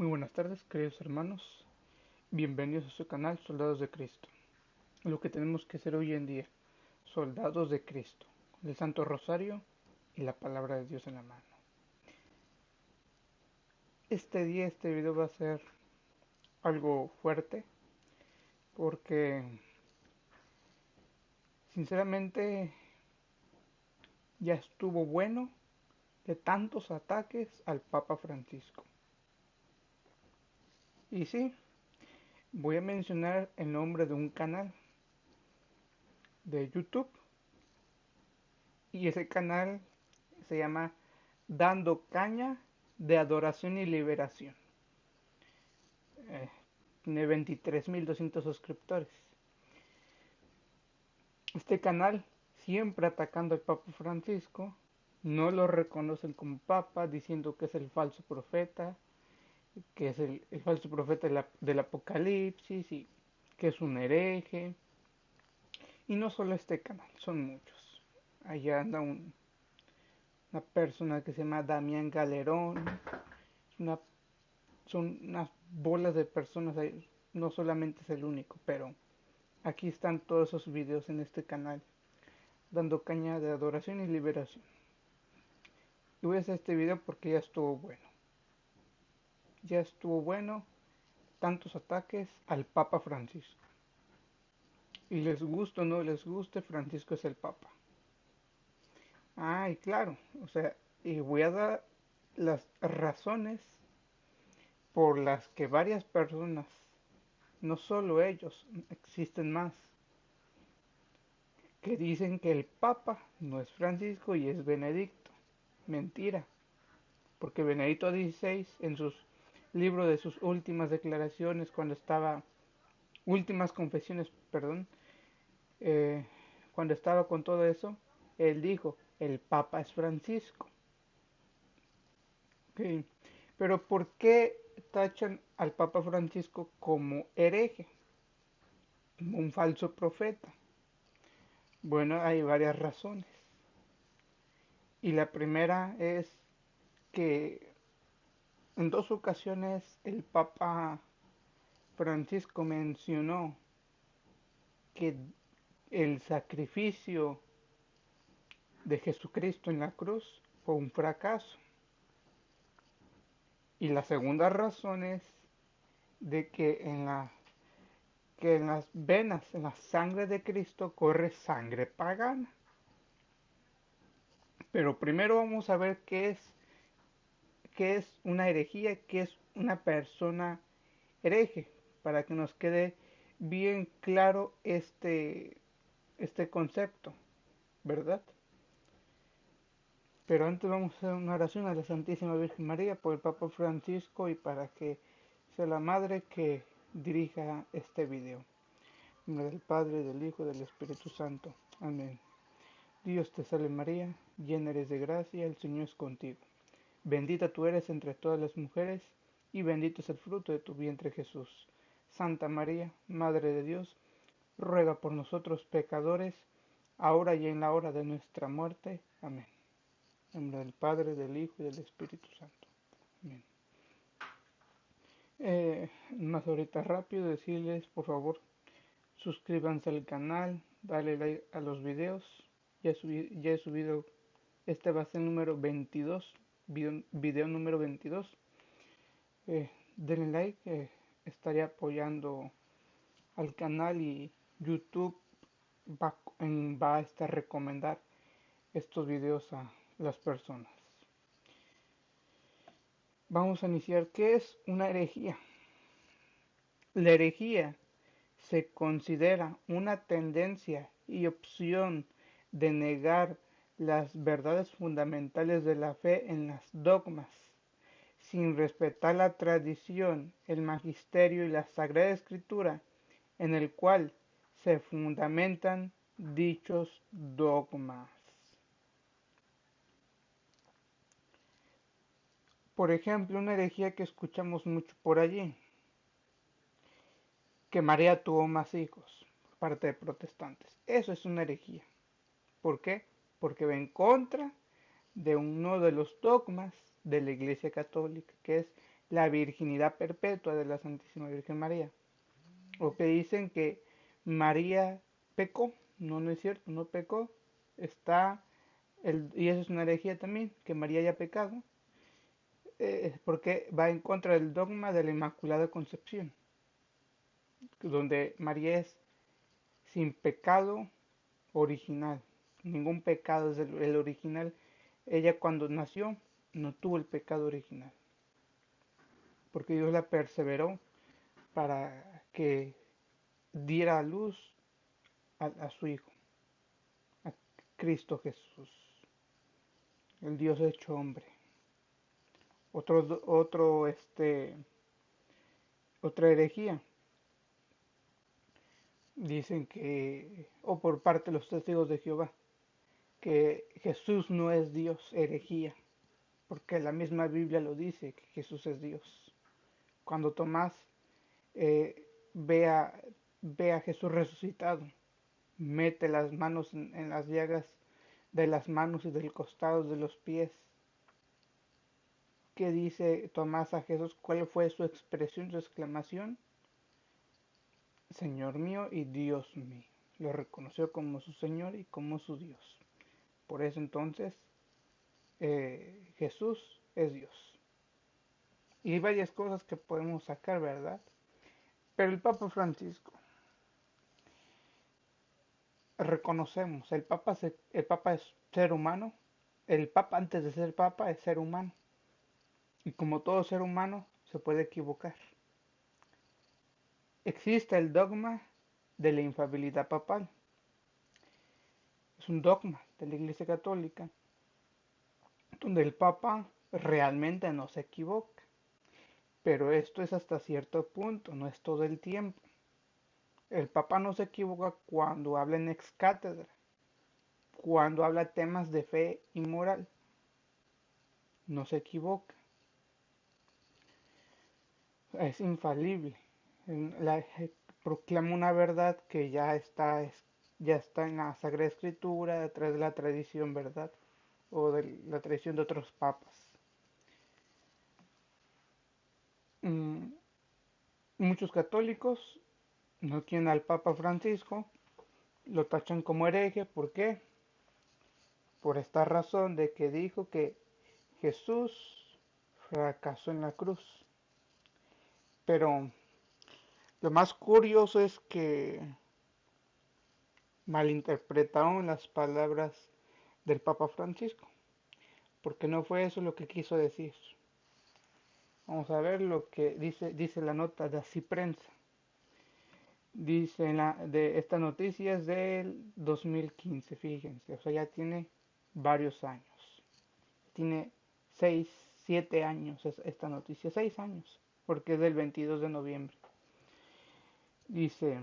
Muy buenas tardes, queridos hermanos. Bienvenidos a su canal Soldados de Cristo. Lo que tenemos que hacer hoy en día, soldados de Cristo, el Santo Rosario y la palabra de Dios en la mano. Este video va a ser algo fuerte porque sinceramente ya estuvo bueno de tantos ataques al Papa Francisco. Y sí, voy a mencionar el nombre de un canal de YouTube y ese canal se llama Dando Caña de Adoración y Liberación. Eh, Tiene 23.200 suscriptores. Este canal, siempre atacando al Papa Francisco, no lo reconocen como Papa, diciendo que es el falso profeta, que es el falso profeta del Apocalipsis y que es un hereje. Y no solo este canal, son muchos. Allá anda una persona que se llama Damián Galerón, una son unas bolas de personas ahí. No solamente es el único, pero aquí están todos esos videos en este canal, dando caña de adoración y liberación. Y voy a hacer este video porque ya estuvo bueno. Ya estuvo bueno tantos ataques al Papa Francisco. Y les guste o no les guste, Francisco es el Papa. Ah, y claro, o sea, y voy a dar las razones por las que varias personas, no solo ellos, existen más, que dicen que el Papa no es Francisco y es Benedicto. Mentira, porque Benedicto XVI en sus libros de sus últimas declaraciones, cuando estaba, últimas confesiones, perdón, eh, cuando estaba con todo eso, él dijo, el Papa es Francisco. Okay. Pero ¿por qué tachan al Papa Francisco como hereje, como un falso profeta? Bueno, hay varias razones. Y la primera es que en dos ocasiones el Papa Francisco mencionó que el sacrificio de Jesucristo en la cruz fue un fracaso. Y la segunda razón es de que en las venas, en la sangre de Cristo corre sangre pagana. Pero primero vamos a ver qué es una herejía, qué es una persona hereje, para que nos quede bien claro este concepto, ¿verdad? Pero antes vamos a hacer una oración a la Santísima Virgen María por el Papa Francisco y para que sea la Madre que dirija este video. En nombre del Padre, del Hijo y del Espíritu Santo. Amén. Dios te salve María, llena eres de gracia, el Señor es contigo. Bendita tú eres entre todas las mujeres y bendito es el fruto de tu vientre Jesús. Santa María, Madre de Dios, ruega por nosotros pecadores, ahora y en la hora de nuestra muerte. Amén. En nombre del Padre, del Hijo y del Espíritu Santo. Amén. Más ahorita rápido decirles, por favor, suscríbanse al canal, dale like a los videos. Ya he subido, este va a ser el número 22, video número 22. Denle like, estaría apoyando al canal y YouTube va a recomendar estos videos a las personas. Vamos a iniciar. ¿Qué es una herejía? La herejía se considera una tendencia y opción de negar las verdades fundamentales de la fe en las dogmas, sin respetar la tradición, el magisterio y la Sagrada Escritura en el cual se fundamentan dichos dogmas. Por ejemplo, una herejía que escuchamos mucho por allí, que María tuvo más hijos, por parte de protestantes. Eso es una herejía. ¿Por qué? Porque va en contra de uno de los dogmas de la Iglesia Católica, que es la virginidad perpetua de la Santísima Virgen María. O que dicen que María pecó, no, no es cierto, no pecó, y eso es una herejía también, que María haya pecado, porque va en contra del dogma de la Inmaculada Concepción, donde María es sin pecado original, ningún pecado es el original. Ella cuando nació no tuvo el pecado original, porque Dios la perseveró para que diera a luz a su Hijo, a Cristo Jesús, el Dios hecho hombre. Otro, otra herejía. Dicen que, o por parte de los testigos de Jehová, que Jesús no es Dios, herejía, porque la misma Biblia lo dice, que Jesús es Dios. Cuando Tomás eh, ve, a, ve a Jesús resucitado, mete las manos en las llagas de las manos y del costado de los pies. ¿Qué dice Tomás a Jesús? ¿Cuál fue su expresión, su exclamación? Señor mío y Dios mío. Lo reconoció como su Señor y como su Dios. Por eso entonces Jesús es Dios. Y hay varias cosas que podemos sacar, ¿verdad? Pero el Papa Francisco, reconocemos, el Papa es ser humano. El Papa antes de ser Papa es ser humano. Y como todo ser humano se puede equivocar. Existe el dogma de la infalibilidad papal. Es un dogma de la Iglesia Católica donde el Papa realmente no se equivoca. Pero esto es hasta cierto punto, no es todo el tiempo. El Papa no se equivoca cuando habla en ex cátedra, cuando habla temas de fe y moral. No se equivoca. Es infalible. La, proclama una verdad que ya está en la Sagrada Escritura, detrás de la tradición, ¿verdad? O de la tradición de otros papas. Mm, Muchos católicos no quieren al Papa Francisco, lo tachan como hereje. ¿Por qué? Por esta razón de que dijo que Jesús fracasó en la cruz. Pero lo más curioso es que malinterpretaron las palabras del Papa Francisco, porque no fue eso lo que quiso decir. Vamos a ver lo que dice la nota de Así Prensa. Dice de esta noticia es del 2015, fíjense, o sea, ya tiene varios años. Tiene 6, 7 años esta noticia, 6 años, porque es del 22 de noviembre. Dice,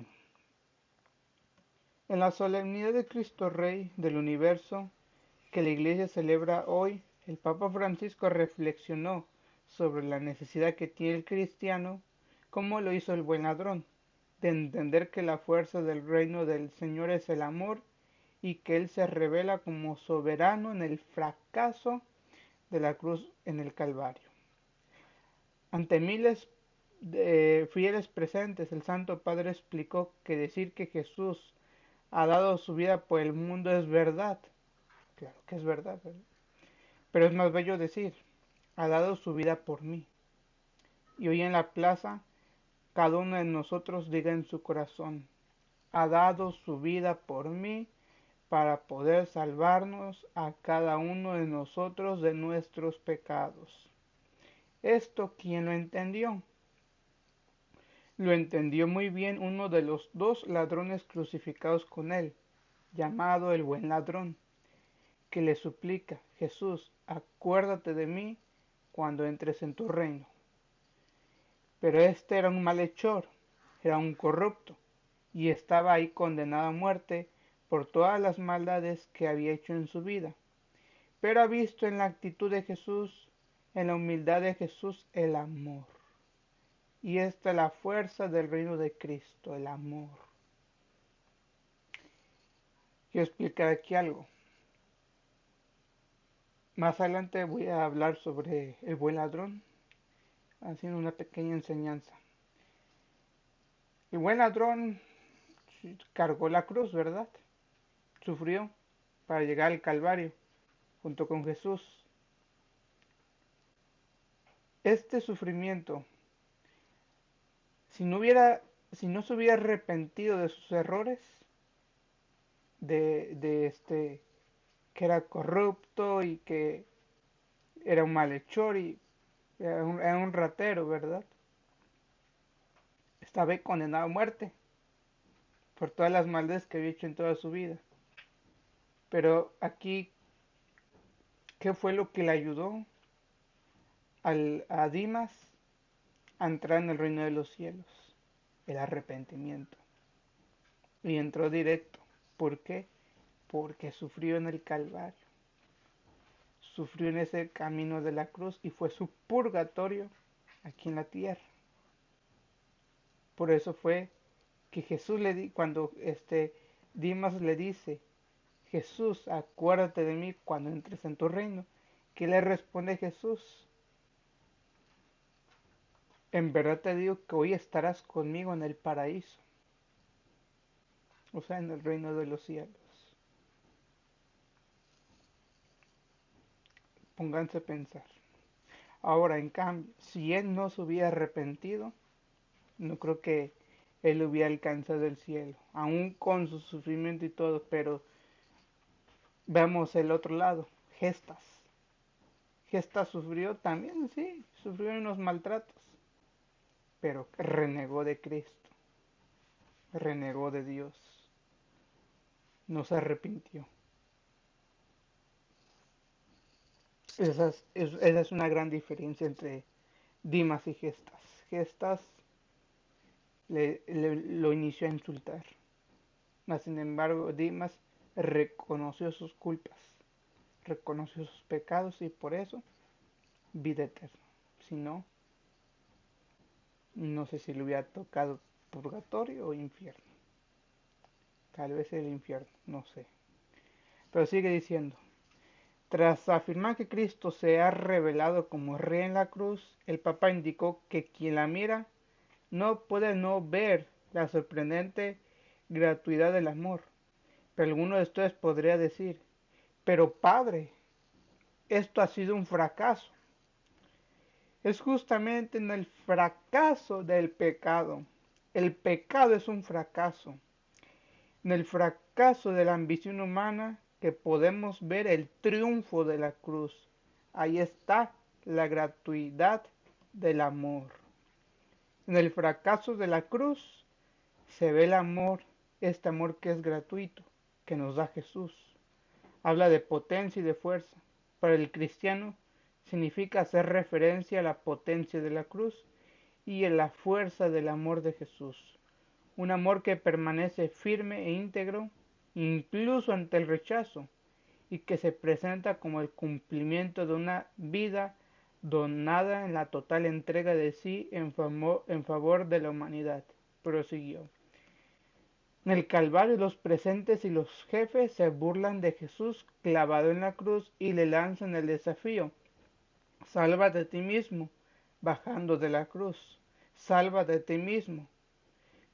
en la solemnidad de Cristo Rey del universo que la Iglesia celebra hoy, el Papa Francisco reflexionó sobre la necesidad que tiene el cristiano, como lo hizo el buen ladrón, de entender que la fuerza del reino del Señor es el amor y que Él se revela como soberano en el fracaso de la cruz en el Calvario. Ante miles de fieles presentes, el Santo Padre explicó que decir que Jesús ha dado su vida por el mundo es verdad. Claro que es verdad, ¿verdad? Pero es más bello decir, ha dado su vida por mí. Y hoy en la plaza, cada uno de nosotros diga en su corazón, ha dado su vida por mí para poder salvarnos a cada uno de nosotros de nuestros pecados. Esto, ¿quién lo entendió? Lo entendió muy bien uno de los dos ladrones crucificados con él, llamado el buen ladrón, que le suplica, Jesús, acuérdate de mí cuando entres en tu reino. Pero este era un malhechor, era un corrupto, y estaba ahí condenado a muerte por todas las maldades que había hecho en su vida. Pero ha visto en la actitud de Jesús, en la humildad de Jesús, el amor. Y esta es la fuerza del reino de Cristo, el amor. Quiero explicar aquí algo. Más adelante voy a hablar sobre el buen ladrón, haciendo una pequeña enseñanza. El buen ladrón cargó la cruz, ¿verdad? Sufrió para llegar al Calvario junto con Jesús. Este sufrimiento, si no hubiera, si no se hubiera arrepentido de sus errores, de que era corrupto y que era un malhechor y era un ratero, ¿verdad? Estaba condenado a muerte por todas las maldades que había hecho en toda su vida. Pero aquí, ¿qué fue lo que le ayudó a Dimas a entrar en el reino de los cielos? El arrepentimiento. Y entró directo. ¿Por qué? Porque sufrió en el Calvario. Sufrió en ese camino de la cruz y fue su purgatorio aquí en la tierra. Por eso fue que Jesús cuando Dimas le dice, Jesús, acuérdate de mí cuando entres en tu reino. ¿Qué le responde Jesús? En verdad te digo que hoy estarás conmigo en el paraíso, o sea, en el reino de los cielos. Pónganse a pensar. Ahora, en cambio, si él no se hubiera arrepentido, no creo que él hubiera alcanzado el cielo, aún con su sufrimiento y todo, pero veamos el otro lado, Gestas. Gestas sufrió también, sí, sufrió unos maltratos, pero renegó de Cristo, renegó de Dios, no se arrepintió. Esa es una gran diferencia entre Dimas y Gestas. Gestas lo inició a insultar, mas sin embargo Dimas reconoció sus culpas, reconoció sus pecados y por eso vida eterna. Si no, no sé si le hubiera tocado purgatorio o infierno. Tal vez el infierno, no sé. Pero sigue diciendo, tras afirmar que Cristo se ha revelado como Rey en la cruz, el Papa indicó que quien la mira no puede no ver la sorprendente gratuidad del amor. Pero alguno de ustedes podría decir, pero Padre, esto ha sido un fracaso. Es justamente en el fracaso del pecado. El pecado es un fracaso. En el fracaso de la ambición humana que podemos ver el triunfo de la cruz. Ahí está la gratuidad del amor. En el fracaso de la cruz se ve el amor, este amor que es gratuito, que nos da Jesús. Habla de potencia y de fuerza. Para el cristiano significa hacer referencia a la potencia de la cruz y a la fuerza del amor de Jesús. Un amor que permanece firme e íntegro incluso ante el rechazo y que se presenta como el cumplimiento de una vida donada en la total entrega de sí en favor de la humanidad. Prosiguió. En el Calvario los presentes y los jefes se burlan de Jesús clavado en la cruz y le lanzan el desafío. Sálvate a ti mismo, bajando de la cruz. Sálvate a ti mismo.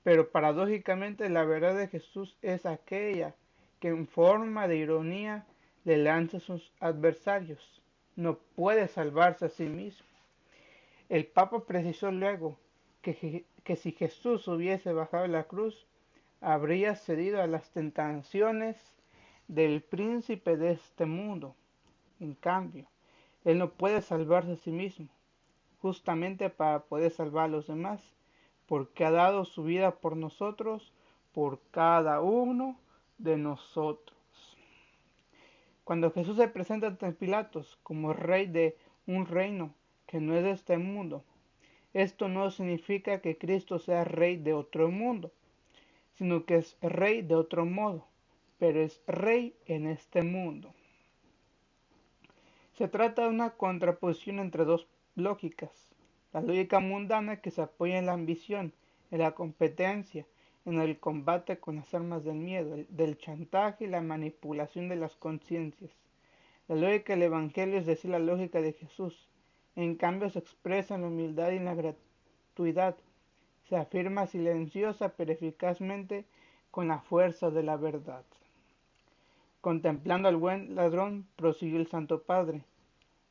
Pero paradójicamente la verdad de Jesús es aquella que en forma de ironía le lanza a sus adversarios. No puede salvarse a sí mismo. El Papa precisó luego que si Jesús hubiese bajado de la cruz, habría cedido a las tentaciones del príncipe de este mundo. En cambio, él no puede salvarse a sí mismo, justamente para poder salvar a los demás, porque ha dado su vida por nosotros, por cada uno de nosotros. Cuando Jesús se presenta ante Pilatos como rey de un reino que no es de este mundo, esto no significa que Cristo sea rey de otro mundo, sino que es rey de otro modo, pero es rey en este mundo. Se trata de una contraposición entre dos lógicas. La lógica mundana que se apoya en la ambición, en la competencia, en el combate con las armas del miedo, del chantaje y la manipulación de las conciencias. La lógica del Evangelio es decir la lógica de Jesús. En cambio se expresa en la humildad y en la gratuidad. Se afirma silenciosa pero eficazmente con la fuerza de la verdad. Contemplando al buen ladrón, prosiguió el Santo Padre.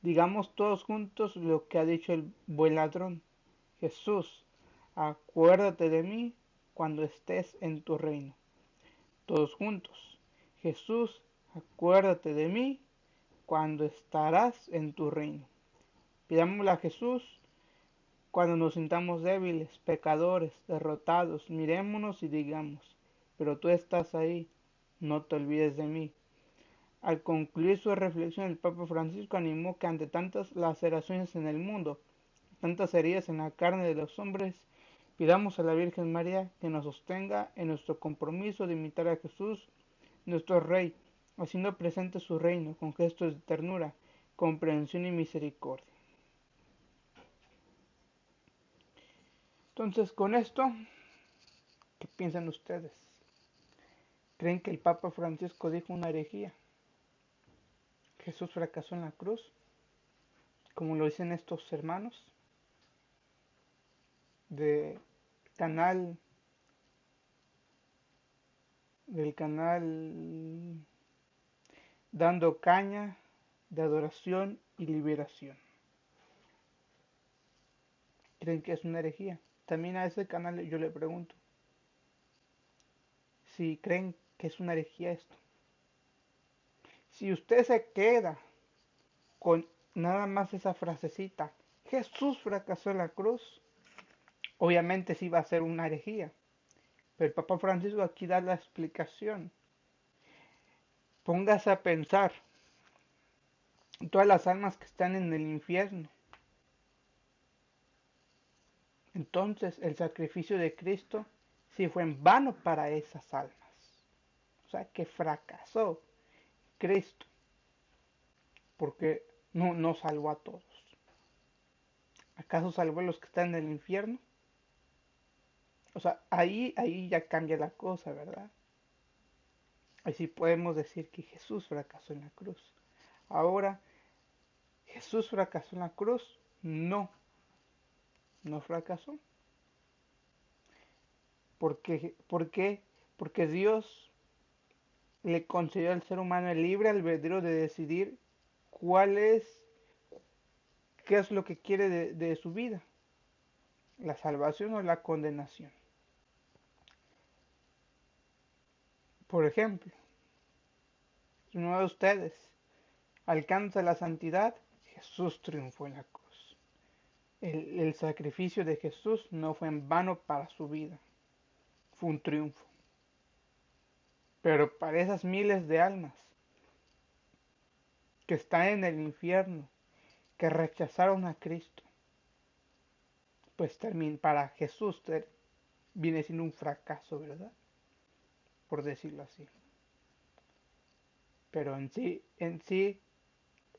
Digamos todos juntos lo que ha dicho el buen ladrón. Jesús, acuérdate de mí cuando estés en tu reino. Todos juntos. Jesús, acuérdate de mí cuando estarás en tu reino. Pidámosle a Jesús cuando nos sintamos débiles, pecadores, derrotados. Mirémonos y digamos, pero tú estás ahí, no te olvides de mí. Al concluir su reflexión, el Papa Francisco animó que ante tantas laceraciones en el mundo, tantas heridas en la carne de los hombres, pidamos a la Virgen María que nos sostenga en nuestro compromiso de imitar a Jesús, nuestro Rey, haciendo presente su reino con gestos de ternura, comprensión y misericordia. Entonces, con esto, ¿qué piensan ustedes? ¿Creen que el Papa Francisco dijo una herejía? ¿Jesús fracasó en la cruz? Como lo dicen estos hermanos de canal del canal Dando Caña de Adoración y Liberación. ¿Creen que es una herejía? También a ese canal yo le pregunto si creen que es una herejía esto. Si usted se queda con nada más esa frasecita, Jesús fracasó en la cruz, obviamente sí va a ser una herejía. Pero el Papa Francisco aquí da la explicación. Póngase a pensar en todas las almas que están en el infierno. Entonces el sacrificio de Cristo sí fue en vano para esas almas. O sea que fracasó Cristo porque no salvó a todos. ¿Acaso salvó a los que están en el infierno? O sea, ahí ya cambia la cosa, ¿verdad? Así podemos decir que Jesús fracasó en la cruz. Ahora, ¿Jesús fracasó en la cruz? No, no fracasó. ¿Por qué? Porque Dios le concedió al ser humano el libre albedrío de decidir cuál es, qué es lo que quiere de su vida, la salvación o la condenación. Por ejemplo, si uno de ustedes alcanza la santidad, Jesús triunfó en la cruz. El sacrificio de Jesús no fue en vano para su vida, fue un triunfo. Pero para esas miles de almas que están en el infierno, que rechazaron a Cristo, pues para Jesús viene siendo un fracaso, ¿verdad? Por decirlo así. Pero en sí,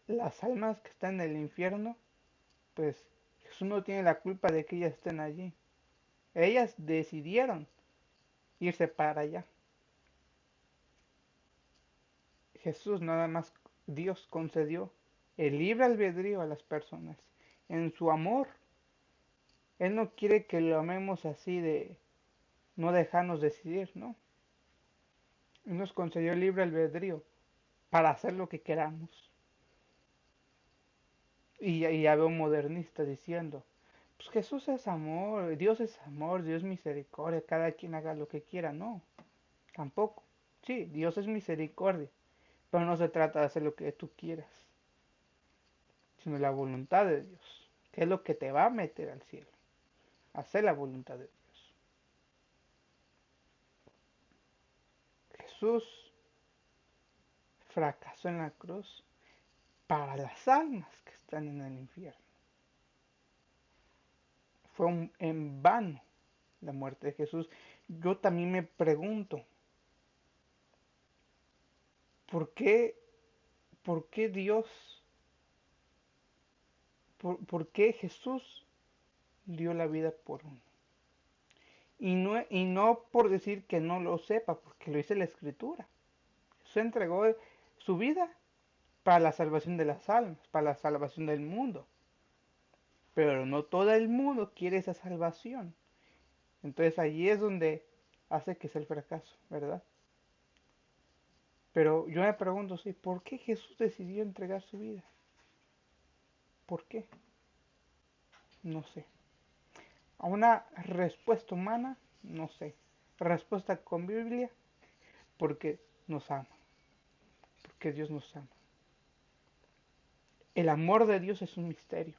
las almas que están en el infierno, pues Jesús no tiene la culpa de que ellas estén allí. Ellas decidieron irse para allá. Jesús nada más, Dios concedió el libre albedrío a las personas. En su amor, Él no quiere que lo amemos así de no dejarnos decidir, ¿no? Él nos concedió el libre albedrío para hacer lo que queramos. Y ya veo un modernista diciendo, pues Jesús es amor, Dios es amor, Dios es misericordia, cada quien haga lo que quiera. No, tampoco. Sí, Dios es misericordia, pero no se trata de hacer lo que tú quieras, sino la voluntad de Dios, que es lo que te va a meter al cielo, hacer la voluntad de Dios. Jesús fracasó en la cruz para las almas que están en el infierno. Fue en vano la muerte de Jesús. Yo también me pregunto, ¿por qué, por qué Dios, por qué Jesús dio la vida por uno? Y no por decir que no lo sepa, porque lo dice la Escritura. Jesús entregó su vida para la salvación de las almas, para la salvación del mundo. Pero no todo el mundo quiere esa salvación. Entonces allí es donde hace que sea el fracaso, ¿verdad? Pero yo me pregunto, sí, ¿por qué Jesús decidió entregar su vida? ¿Por qué? No sé. A una respuesta humana, no sé. Respuesta con Biblia, porque nos ama, porque Dios nos ama. El amor de Dios es un misterio.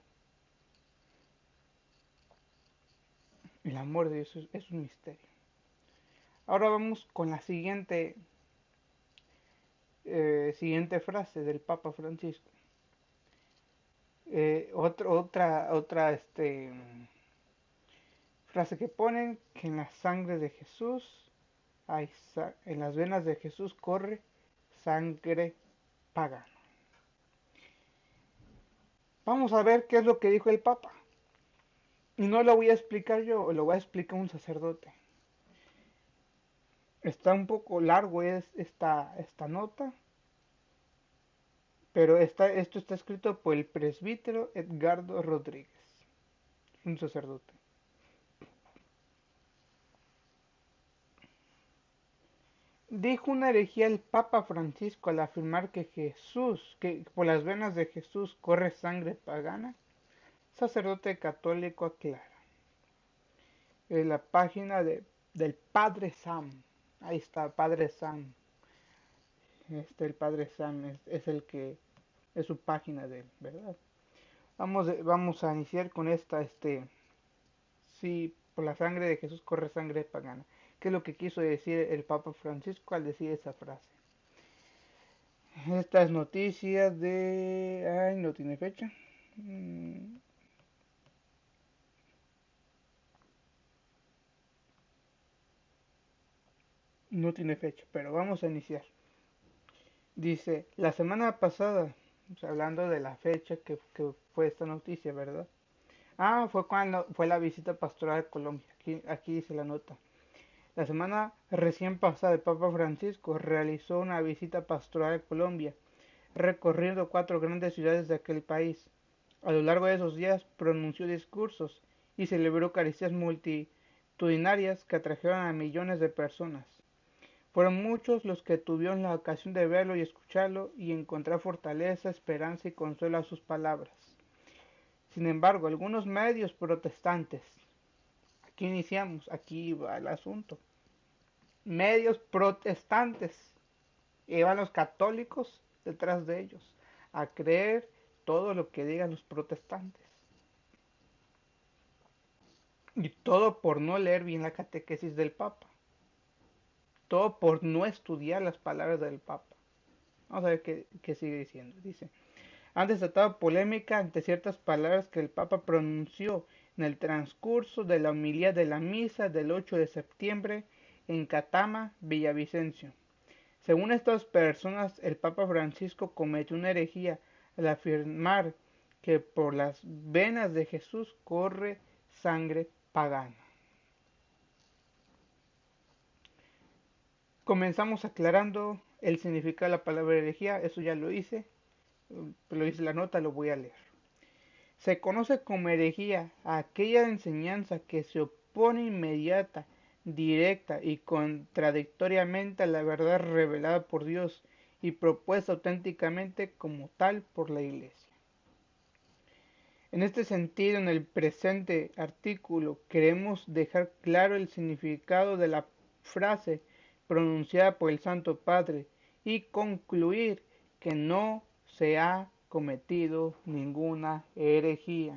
El amor de Dios es un misterio. Ahora vamos con la siguiente frase del Papa Francisco. Otra frase que ponen, que en la sangre de Jesús, en las venas de Jesús corre sangre pagana. Vamos a ver qué es lo que dijo el Papa. Y no lo voy a explicar yo, lo va a explicar un sacerdote. Está un poco largo esta nota, pero esto está escrito por el presbítero Edgardo Rodríguez, un sacerdote. Dijo una herejía el Papa Francisco al afirmar que por las venas de Jesús corre sangre pagana. Sacerdote católico aclara. En la página del Padre Sam. Ahí está, Padre Sam. El Padre Sam es el que es su página de él, ¿verdad? Vamos a iniciar con sí, por la sangre de Jesús corre sangre pagana. ¿Qué es lo que quiso decir el Papa Francisco al decir esa frase? Esta es noticia de... Ay, no tiene fecha. No tiene fecha, pero vamos a iniciar. Dice, la semana pasada, o sea, hablando de la fecha que fue esta noticia, ¿verdad? Ah, fue cuando fue la visita pastoral a Colombia. Aquí dice la nota. La semana recién pasada, el Papa Francisco realizó una visita pastoral a Colombia, recorriendo 4 grandes ciudades de aquel país. A lo largo de esos días pronunció discursos y celebró eucaristías multitudinarias que atrajeron a millones de personas. Fueron muchos los que tuvieron la ocasión de verlo y escucharlo y encontrar fortaleza, esperanza y consuelo a sus palabras. Sin embargo, algunos medios protestantes, aquí iniciamos, aquí va el asunto, medios protestantes, llevan los católicos detrás de ellos a creer todo lo que digan los protestantes. Y todo por no leer bien la catequesis del Papa. Todo por no estudiar las palabras del Papa. Vamos a ver qué sigue diciendo. Dice, han desatado polémica ante ciertas palabras que el Papa pronunció en el transcurso de la homilía de la misa del 8 de septiembre en Catama, Villavicencio. Según estas personas, el Papa Francisco cometió una herejía al afirmar que por las venas de Jesús corre sangre pagana. Comenzamos aclarando el significado de la palabra herejía, eso ya lo hice la nota, lo voy a leer. Se conoce como herejía a aquella enseñanza que se opone inmediata, directa y contradictoriamente a la verdad revelada por Dios y propuesta auténticamente como tal por la Iglesia. En este sentido, en el presente artículo queremos dejar claro el significado de la frase pronunciada por el Santo Padre y concluir que no se ha cometido ninguna herejía.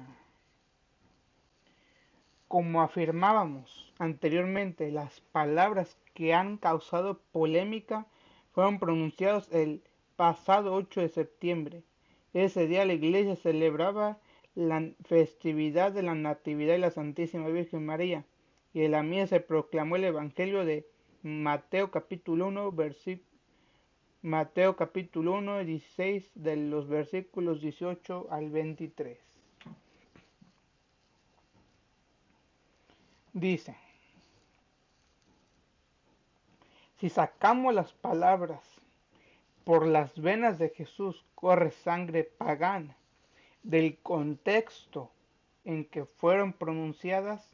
Como afirmábamos anteriormente, las palabras que han causado polémica fueron pronunciadas el pasado 8 de septiembre. Ese día la iglesia celebraba la festividad de la Natividad de la Santísima Virgen María y en la misa se proclamó el Evangelio de Mateo capítulo 1, Mateo capítulo 1, 16 de los versículos 18 al 23. Dice, si sacamos las palabras por las venas de Jesús corre sangre pagana, del contexto en que fueron pronunciadas,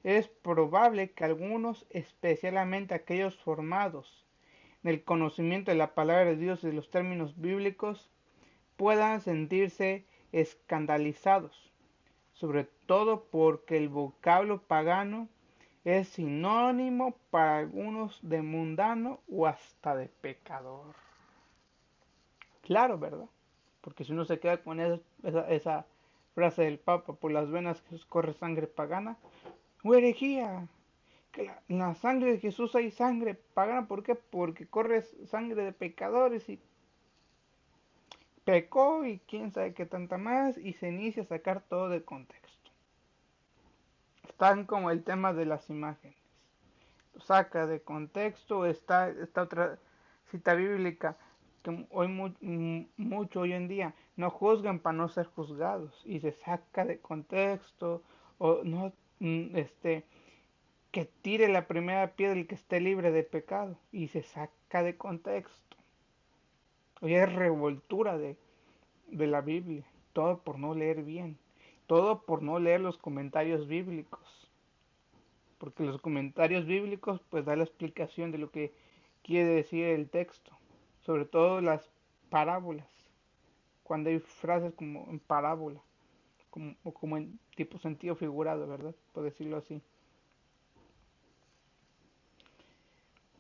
es probable que algunos, especialmente aquellos formados en el conocimiento de la palabra de Dios y de los términos bíblicos, puedan sentirse escandalizados, sobre todo porque el vocablo pagano es sinónimo para algunos de mundano o hasta de pecador. Claro, ¿verdad? Porque si uno se queda con esa frase del Papa, por las venas Jesús corre sangre pagana, ¡o herejía! Que la sangre de Jesús hay sangre pagana, ¿por qué? Porque corre sangre de pecadores y pecó y quién sabe qué tanta más, y se inicia a sacar todo de contexto. Están como el tema de las imágenes. Lo saca de contexto, está otra cita bíblica que mucho hoy en día no juzgan para no ser juzgados y se saca de contexto o no que tire la primera piedra el que esté libre de pecado y se saca de contexto. Hoy hay revoltura de la Biblia, todo por no leer bien, todo por no leer los comentarios bíblicos, porque los comentarios bíblicos pues da la explicación de lo que quiere decir el texto, sobre todo las parábolas, cuando hay frases como en parábola, o como en tipo sentido figurado, ¿verdad? Por decirlo así.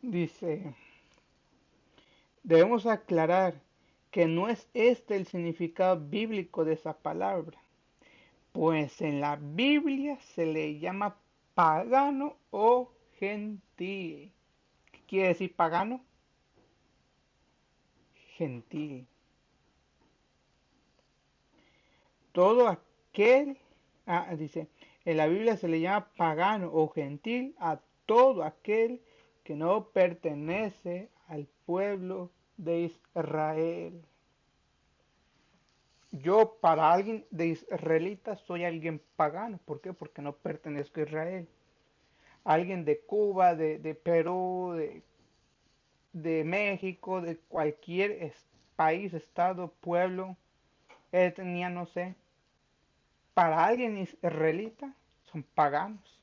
Dice, debemos aclarar que no es este el significado bíblico de esa palabra, pues en la Biblia se le llama pagano o gentil. ¿Qué quiere decir pagano? Gentil. Todo aquel, dice, en la Biblia se le llama pagano o gentil a todo aquel que no pertenece al pueblo de Israel. Yo para alguien de israelita soy alguien pagano. ¿Por qué? Porque no pertenezco a Israel. Alguien de Cuba, de Perú, de México, de cualquier país, estado, pueblo, etnia, no sé. Para alguien israelita son paganos.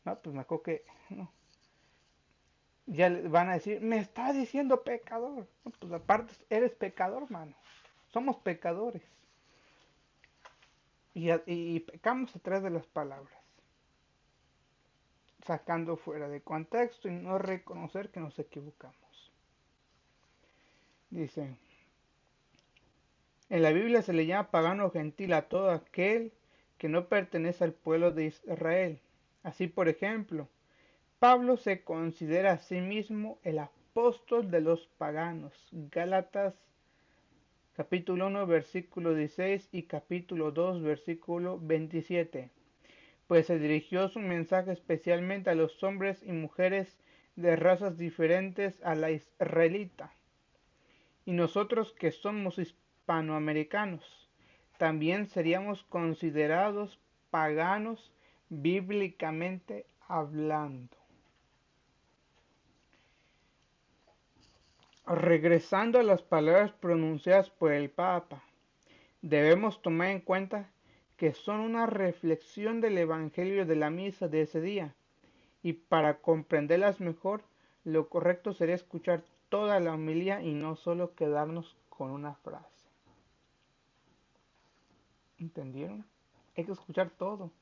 No, pues me acuerdo que no, ya le van a decir, me está diciendo pecador. No, pues aparte eres pecador, mano. Somos pecadores. Y pecamos a través de las palabras, sacando fuera de contexto y no reconocer que nos equivocamos. Dice, en la Biblia se le llama pagano o gentil a todo aquel que no pertenece al pueblo de Israel. Así, por ejemplo, Pablo se considera a sí mismo el apóstol de los paganos. Gálatas capítulo 1 versículo 16 y capítulo 2 versículo 27. Pues se dirigió su mensaje especialmente a los hombres y mujeres de razas diferentes a la israelita. Y nosotros que somos hispanoamericanos, también seríamos considerados paganos bíblicamente hablando. Regresando a las palabras pronunciadas por el Papa, debemos tomar en cuenta que son una reflexión del Evangelio de la misa de ese día, y para comprenderlas mejor, lo correcto sería escuchar toda la homilía y no solo quedarnos con una frase. ¿Entendieron? Hay que escuchar todo,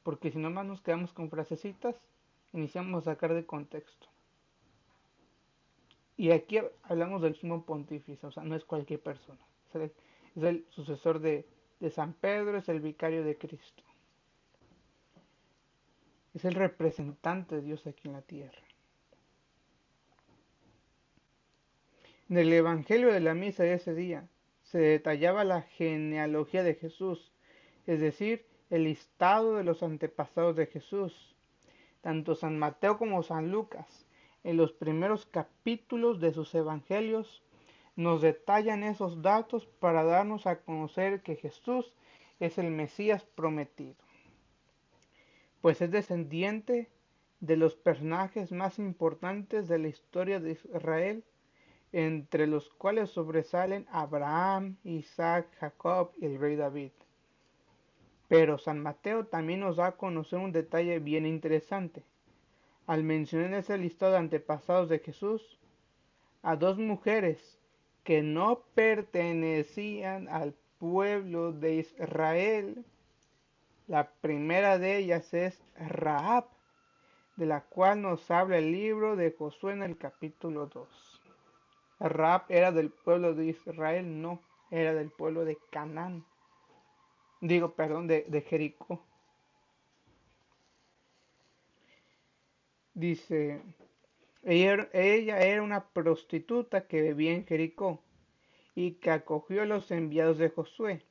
porque si nomás nos quedamos con frasecitas, iniciamos a sacar de contexto. Y aquí hablamos del sumo pontífice, o sea, no es cualquier persona. Es el sucesor de San Pedro, es el vicario de Cristo. Es el representante de Dios aquí en la tierra. En el Evangelio de la misa de ese día se detallaba la genealogía de Jesús, es decir, el listado de los antepasados de Jesús. Tanto San Mateo como San Lucas, en los primeros capítulos de sus evangelios, nos detallan esos datos para darnos a conocer que Jesús es el Mesías prometido, pues es descendiente de los personajes más importantes de la historia de Israel, entre los cuales sobresalen Abraham, Isaac, Jacob y el rey David. Pero San Mateo también nos da a conocer un detalle bien interesante. Al mencionar en ese listado de antepasados de Jesús a dos mujeres que no pertenecían al pueblo de Israel, la primera de ellas es Rahab, de la cual nos habla el libro de Josué en el capítulo 2. Rahab era del pueblo de Israel, no, era del pueblo de Canaán. Digo, perdón, de Jericó. Dice, ella era una prostituta que vivía en Jericó y que acogió a los enviados de Josué,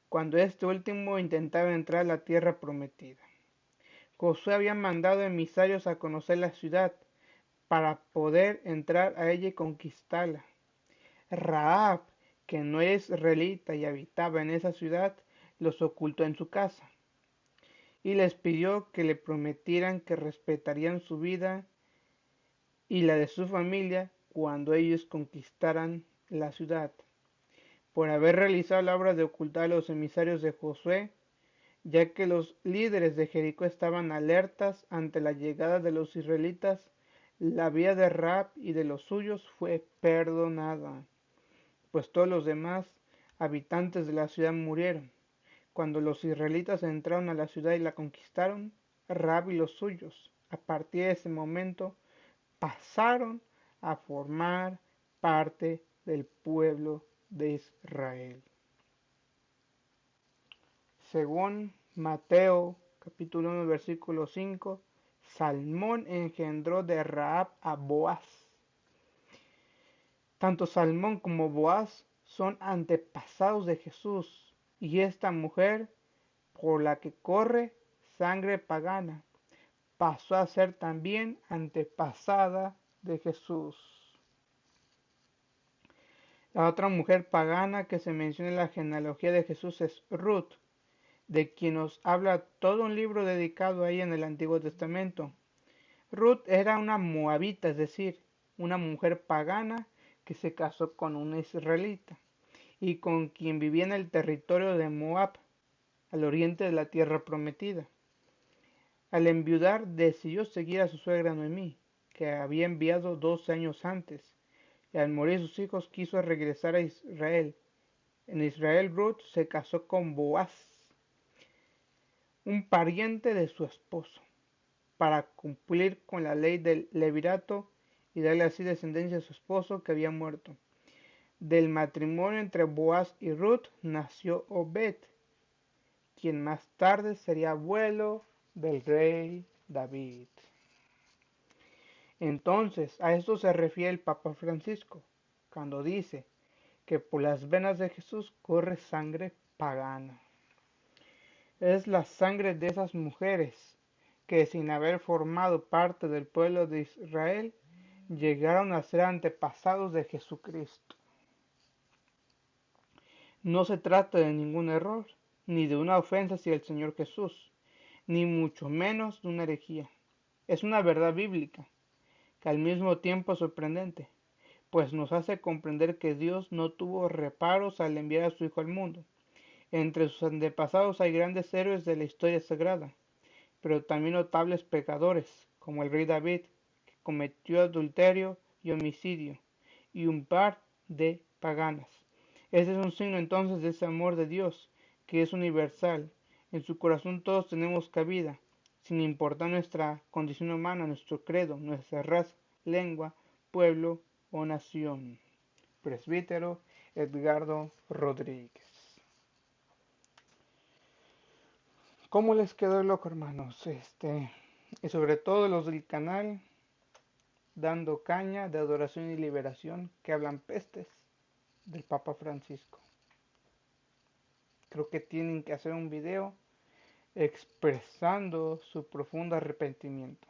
cuando este último intentaba entrar a la tierra prometida. Josué había mandado emisarios a conocer la ciudad para poder entrar a ella y conquistarla. Rahab, que no era israelita y habitaba en esa ciudad, los ocultó en su casa y les pidió que le prometieran que respetarían su vida y la de su familia cuando ellos conquistaran la ciudad. Por haber realizado la obra de ocultar a los emisarios de Josué, ya que los líderes de Jericó estaban alertas ante la llegada de los israelitas, la vida de Rahab y de los suyos fue perdonada, pues todos los demás habitantes de la ciudad murieron. Cuando los israelitas entraron a la ciudad y la conquistaron, Rahab y los suyos, a partir de ese momento, pasaron a formar parte del pueblo de Israel. Según Mateo capítulo 1 versículo 5, Salmón engendró de Rahab a Boaz. Tanto Salmón como Boaz son antepasados de Jesús, y esta mujer, por la que corre sangre pagana, pasó a ser también antepasada de Jesús. La otra mujer pagana que se menciona en la genealogía de Jesús es Ruth, de quien nos habla todo un libro dedicado a ella en el Antiguo Testamento. Ruth era una moabita, es decir, una mujer pagana que se casó con un israelita y con quien vivía en el territorio de Moab, al oriente de la tierra prometida. Al enviudar decidió seguir a su suegra Noemí, que había enviado 12 años antes, y al morir sus hijos quiso regresar a Israel. En Israel Ruth se casó con Boaz, un pariente de su esposo, para cumplir con la ley del levirato y darle así descendencia a su esposo que había muerto. Del matrimonio entre Boaz y Ruth nació Obed, quien más tarde sería abuelo del rey David. Entonces, a esto se refiere el Papa Francisco, cuando dice que por las venas de Jesús corre sangre pagana. Es la sangre de esas mujeres que, sin haber formado parte del pueblo de Israel, llegaron a ser antepasados de Jesucristo. No se trata de ningún error, ni de una ofensa hacia el Señor Jesús, ni mucho menos de una herejía. Es una verdad bíblica, que al mismo tiempo es sorprendente, pues nos hace comprender que Dios no tuvo reparos al enviar a su Hijo al mundo. Entre sus antepasados hay grandes héroes de la historia sagrada, pero también notables pecadores, como el rey David, que cometió adulterio y homicidio, y un par de paganas. Ese es un signo entonces de ese amor de Dios, que es universal. En su corazón todos tenemos cabida, sin importar nuestra condición humana, nuestro credo, nuestra raza, lengua, pueblo o nación. Presbítero Edgardo Rodríguez. ¿Cómo les quedó el loco, hermanos? Y sobre todo los del canal, dando caña de adoración y liberación, que hablan pestes del Papa Francisco. Creo que tienen que hacer un video expresando su profundo arrepentimiento.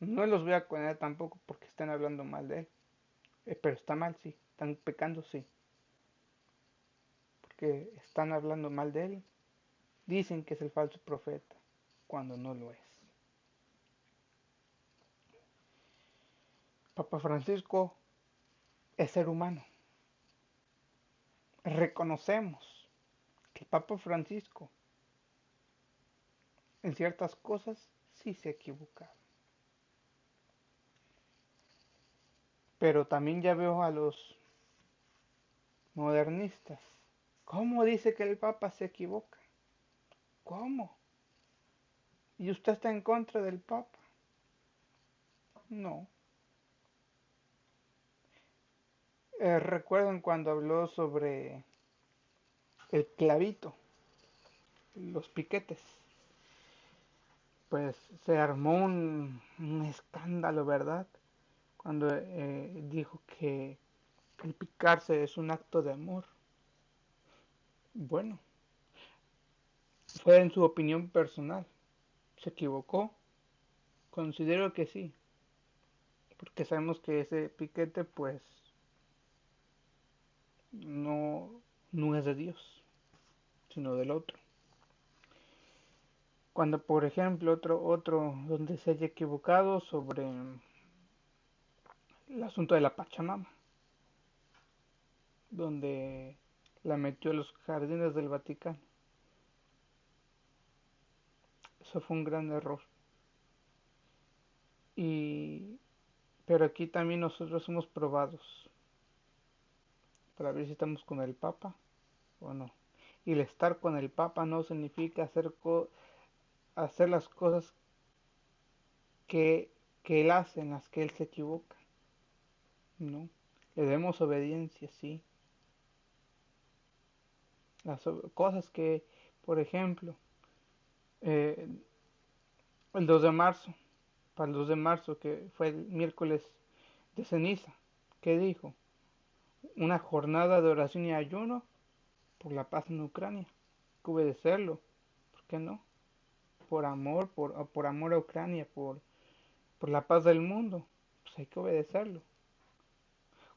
No los voy a condenar tampoco porque están hablando mal de él. Pero está mal, sí. Están pecando, sí. Porque están hablando mal de él. Dicen que es el falso profeta, cuando no lo es. Papa Francisco es ser humano. Reconocemos que el Papa Francisco en ciertas cosas sí se equivoca. Pero también ya veo a los modernistas. ¿Cómo dice que el Papa se equivoca? ¿Cómo? ¿Y usted está en contra del Papa? No. ¿Recuerdan cuando habló sobre el clavito, los piquetes? Pues se armó un escándalo, ¿verdad? Cuando dijo que el picarse es un acto de amor. Bueno, fue en su opinión personal. ¿Se equivocó? Considero que sí, porque sabemos que ese piquete pues no, no es de Dios, sino del otro. Cuando por ejemplo otro donde se haya equivocado sobre el asunto de la Pachamama, donde la metió a los jardines del Vaticano. Eso fue un gran error. Y pero aquí también nosotros somos probados para ver si estamos con el Papa o no. Y el estar con el Papa no significa hacer las cosas que, que él hace, en las que él se equivoca. No. Le demos obediencia, sí. Las cosas que, por ejemplo, eh, el 2 de marzo, para el 2 de marzo, que fue el miércoles de ceniza, ¿qué dijo? Una jornada de oración y ayuno por la paz en Ucrania. Hay que obedecerlo. ¿Por qué no? Por amor a Ucrania, por la paz del mundo. Pues hay que obedecerlo.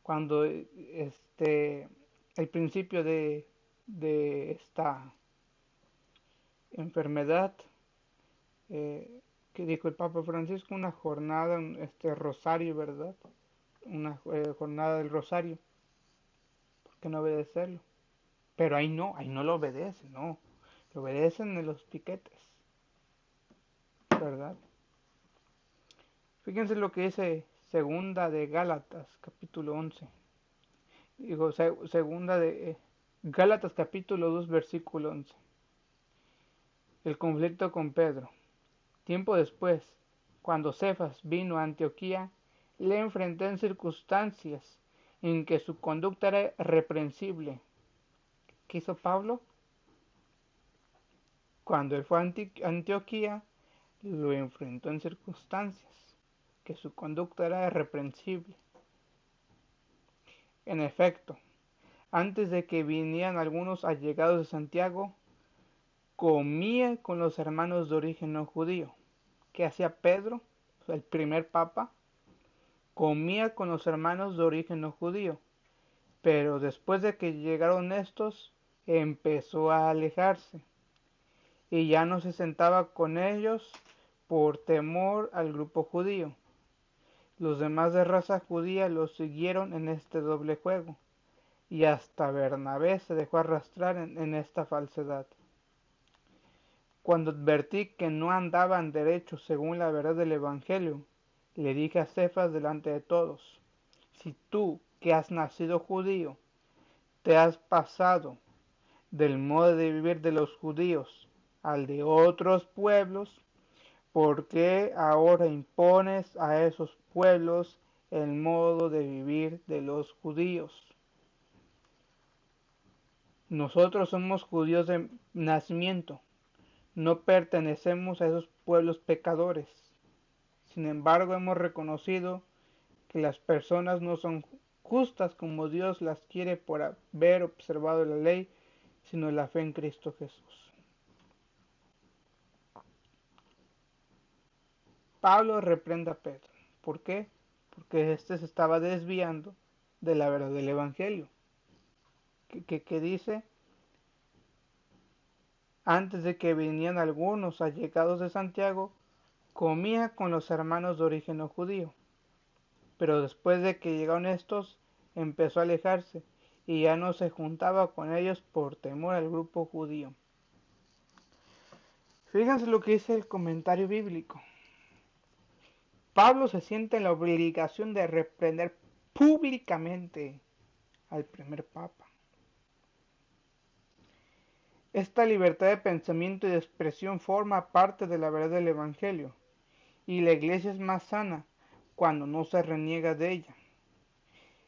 Cuando el principio de esta enfermedad, que dijo el Papa Francisco, una jornada, rosario, ¿verdad? Una jornada del rosario. ¿Por qué no obedecerlo? Pero ahí no lo obedecen, no. Lo obedecen en los piquetes, ¿verdad? Fíjense lo que dice segunda de Gálatas, capítulo 11. Digo, segunda de Gálatas, capítulo 2, versículo 11. El conflicto con Pedro. Tiempo después, cuando Cefas vino a Antioquía, le enfrenté en circunstancias en que su conducta era reprensible. ¿Qué hizo Pablo? Cuando él fue a Antioquía, lo enfrentó en circunstancias que su conducta era reprensible. En efecto, antes de que vinieran algunos allegados de Santiago, comía con los hermanos de origen no judío. ¿Qué hacía Pedro, el primer papa? Comía con los hermanos de origen no judío. Pero después de que llegaron estos, empezó a alejarse y ya no se sentaba con ellos por temor al grupo judío. Los demás de raza judía lo siguieron en este doble juego, y hasta Bernabé se dejó arrastrar en esta falsedad. Cuando advertí que no andaban derechos según la verdad del Evangelio, le dije a Cefas delante de todos: si tú, que has nacido judío, te has pasado del modo de vivir de los judíos al de otros pueblos, ¿por qué ahora impones a esos pueblos el modo de vivir de los judíos? Nosotros somos judíos de nacimiento, no pertenecemos a esos pueblos pecadores. Sin embargo, hemos reconocido que las personas no son justas como Dios las quiere por haber observado la ley, sino la fe en Cristo Jesús. Pablo reprende a Pedro. ¿Por qué? Porque éste se estaba desviando de la verdad del Evangelio. Que dice, antes de que vinieran algunos allegados de Santiago, comía con los hermanos de origen no judío. Pero después de que llegaron estos, empezó a alejarse y ya no se juntaba con ellos por temor al grupo judío. Fíjense lo que dice el comentario bíblico. Pablo se siente en la obligación de reprender públicamente al primer papa. Esta libertad de pensamiento y de expresión forma parte de la verdad del Evangelio, y la iglesia es más sana cuando no se reniega de ella.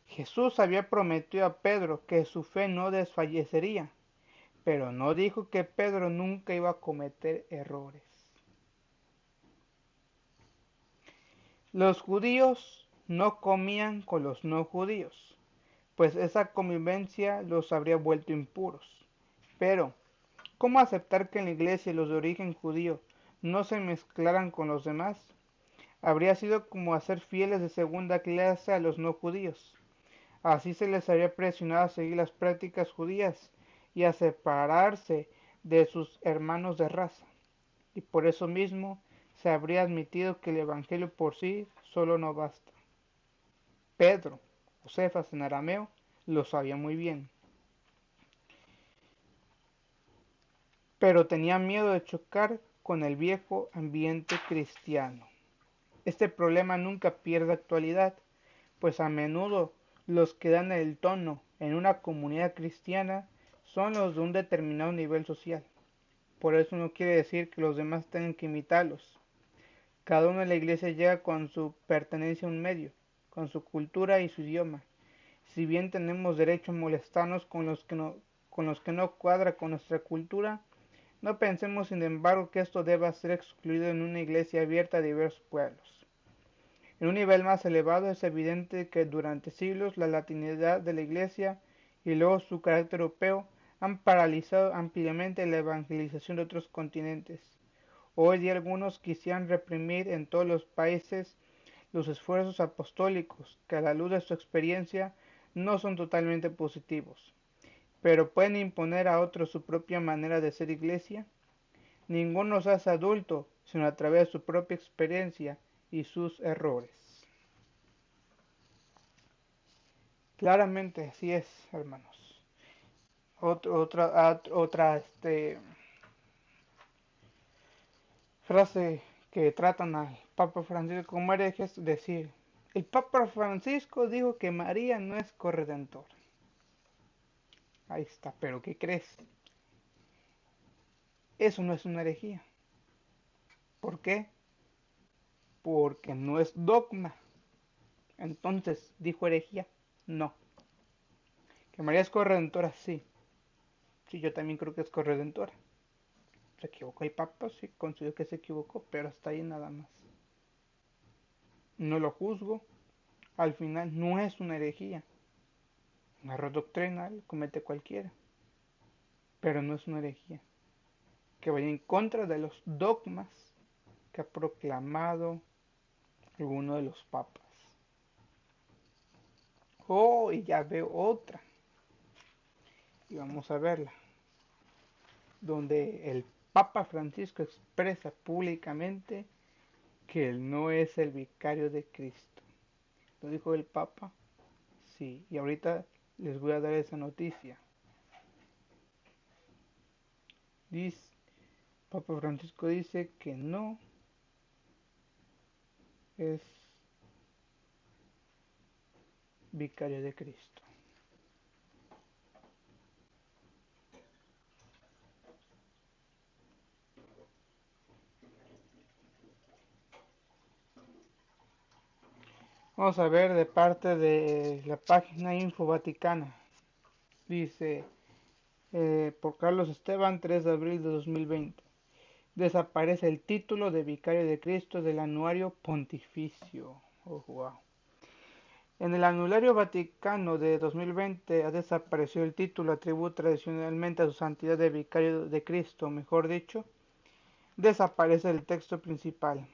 Jesús había prometido a Pedro que su fe no desfallecería, pero no dijo que Pedro nunca iba a cometer errores. Los judíos no comían con los no judíos, pues esa convivencia los habría vuelto impuros. Pero, ¿cómo aceptar que en la iglesia los de origen judío no se mezclaran con los demás? Habría sido como hacer fieles de segunda clase a los no judíos. Así se les había presionado a seguir las prácticas judías y a separarse de sus hermanos de raza. Y por eso mismo se habría admitido que el Evangelio por sí solo no basta. Pedro, o Cefas en arameo, lo sabía muy bien. Pero tenía miedo de chocar con el viejo ambiente cristiano. Este problema nunca pierde actualidad, pues a menudo los que dan el tono en una comunidad cristiana son los de un determinado nivel social. Por eso no quiere decir que los demás tengan que imitarlos. Cada uno en la iglesia llega con su pertenencia a un medio, con su cultura y su idioma. Si bien tenemos derecho a molestarnos con los que no cuadra con nuestra cultura, no pensemos sin embargo que esto deba ser excluido en una iglesia abierta a diversos pueblos. En un nivel más elevado es evidente que durante siglos la latinidad de la iglesia y luego su carácter europeo han paralizado ampliamente la evangelización de otros continentes. Hoy día algunos quisieran reprimir en todos los países los esfuerzos apostólicos, que a la luz de su experiencia no son totalmente positivos. Pero ¿pueden imponer a otros su propia manera de ser iglesia? Ninguno se hace adulto, sino a través de su propia experiencia y sus errores. Claramente así es, hermanos. Otra frase que tratan al Papa Francisco como hereje es decir, el Papa Francisco dijo que María no es corredentora. Ahí está, pero ¿qué crees? Eso no es una herejía. ¿Por qué? Porque no es dogma. Entonces, ¿dijo herejía? No. ¿Que María es corredentora? Sí. Sí, yo también creo que es corredentora. ¿Se equivocó el Papa? Sí, considero que se equivocó, pero hasta ahí nada más. No lo juzgo. Al final no es una herejía. Un error doctrinal comete cualquiera. Pero no es una herejía. Que vaya en contra de los dogmas que ha proclamado alguno de los papas. Oh, y ya veo otra. Y vamos a verla. Donde el Papa Francisco expresa públicamente que él no es el vicario de Cristo. ¿Lo dijo el Papa? Sí. Y ahorita les voy a dar esa noticia. Dice, Papa Francisco dice que no es vicario de Cristo. Vamos a ver de parte de la página Info Vaticana. Dice, por Carlos Esteban, 3 de abril de 2020. Desaparece el título de Vicario de Cristo del Anuario Pontificio. Oh, wow. En el Anuario Vaticano de 2020 ha desaparecido el título atribuido tradicionalmente a su santidad de Vicario de Cristo, mejor dicho, desaparece el texto principal,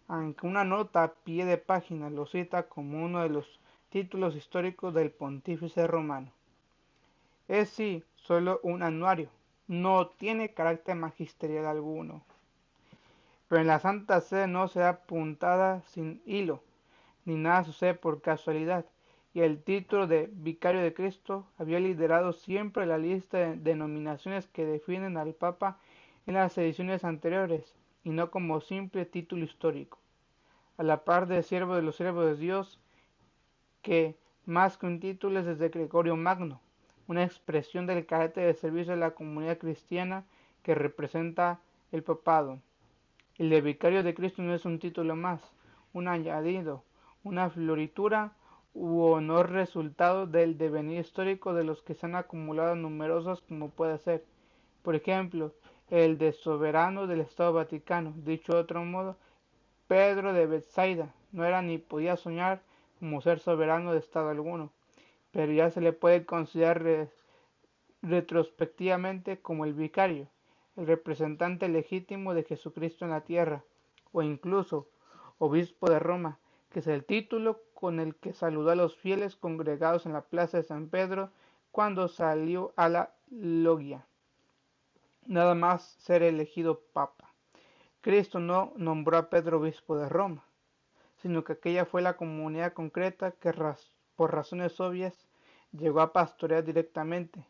aunque una nota a pie de página lo cita como uno de los títulos históricos del pontífice romano. Es sí solo un anuario, no tiene carácter magisterial alguno. Pero en la Santa Sede no se da puntada sin hilo, ni nada sucede por casualidad, y el título de Vicario de Cristo había liderado siempre la lista de denominaciones que definen al Papa en las ediciones anteriores, y no como simple título histórico. A la par de siervo de los siervos de Dios, que más que un título es desde Gregorio Magno, una expresión del carácter de servicio de la comunidad cristiana que representa el papado. El de Vicario de Cristo no es un título más, un añadido, una floritura u honor resultado del devenir histórico de los que se han acumulado numerosos como puede ser, por ejemplo, el de soberano del Estado Vaticano. Dicho de otro modo, Pedro de Bethsaida no era ni podía soñar como ser soberano de Estado alguno, pero ya se le puede considerar retrospectivamente como el vicario, el representante legítimo de Jesucristo en la tierra, o incluso obispo de Roma, que es el título con el que saludó a los fieles congregados en la plaza de San Pedro cuando salió a la logia. Nada más ser elegido papa. Cristo no nombró a Pedro obispo de Roma, sino que aquella fue la comunidad concreta que por razones obvias llegó a pastorear directamente.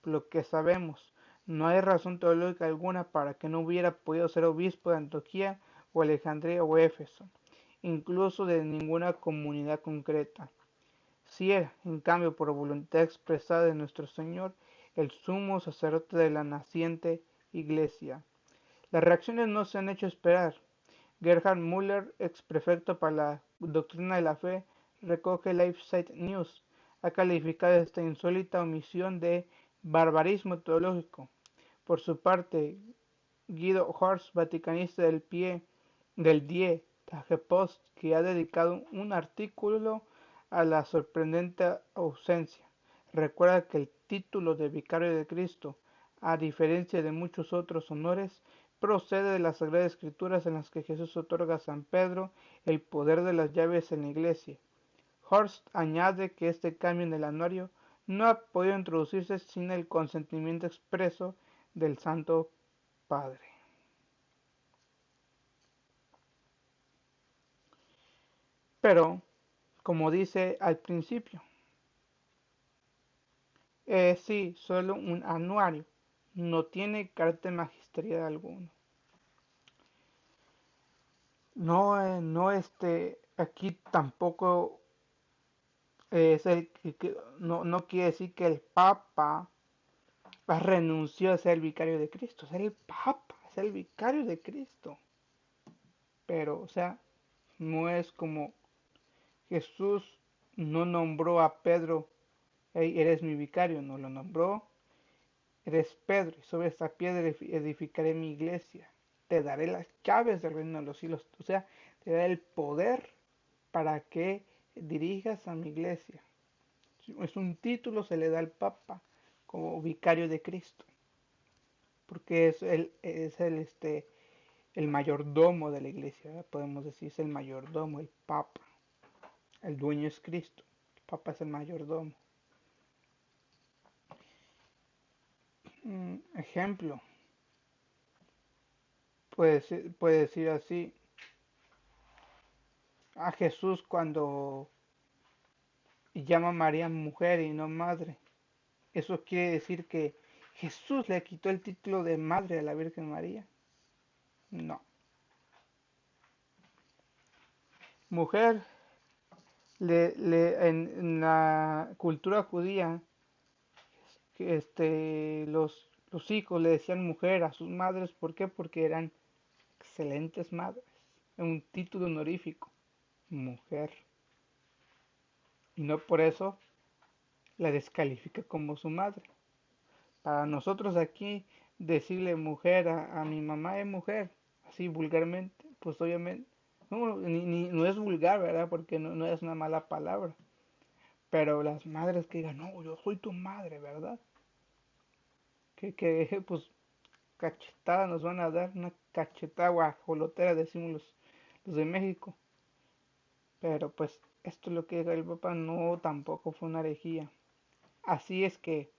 Por lo que sabemos, no hay razón teológica alguna para que no hubiera podido ser obispo de Antioquía o Alejandría o Éfeso, incluso de ninguna comunidad concreta. Si era, en cambio, por voluntad expresada de nuestro Señor, el sumo sacerdote de la naciente Iglesia. Las reacciones no se han hecho esperar. Gerhard Müller, ex prefecto para la doctrina de la fe, recoge LifeSite News, ha calificado esta insólita omisión de barbarismo teológico. Por su parte, Guido Horst, vaticanista del Die Tagepost, que ha dedicado un artículo a la sorprendente ausencia, recuerda que el título de Vicario de Cristo, a diferencia de muchos otros honores, procede de las Sagradas Escrituras en las que Jesús otorga a San Pedro el poder de las llaves en la Iglesia. Horst añade que este cambio en el anuario no ha podido introducirse sin el consentimiento expreso del Santo Padre. Pero, como dice al principio, es sí solo un anuario, no tiene carácter magisterial alguno. No aquí tampoco es no quiere decir que el Papa renunció a ser el vicario de Cristo, ser el Papa, ser el vicario de Cristo. Pero, o sea, no es como Jesús no nombró a Pedro, hey, eres mi vicario, no lo nombró, eres Pedro, y sobre esta piedra edificaré mi iglesia, te daré las llaves del reino de los cielos, o sea, te daré el poder para que dirijas a mi iglesia. Es un título, se le da al Papa como vicario de Cristo, porque el mayordomo de la iglesia, ¿verdad? Podemos decir, es el mayordomo, el Papa. El dueño es Cristo, el Papa es el mayordomo. Ejemplo, puede decir así, a Jesús cuando llama a María mujer y no madre. Eso quiere decir que Jesús le quitó el título de madre a la Virgen María. No. Mujer, en la cultura judía, los hijos le decían mujer a sus madres. ¿Por qué? Porque eran excelentes madres. Un título honorífico. Mujer. Y no por eso la descalifica como su madre. Para nosotros aquí, decirle mujer a mi mamá es mujer, así vulgarmente, pues obviamente, no es vulgar, ¿verdad? Porque no es una mala palabra. Pero las madres que digan, no, yo soy tu madre, ¿verdad? Que pues cachetada nos van a dar, una cachetada guajolotera, decimos los de México. Pero pues esto es lo que dijo el Papa, no, tampoco fue una herejía. Así es que,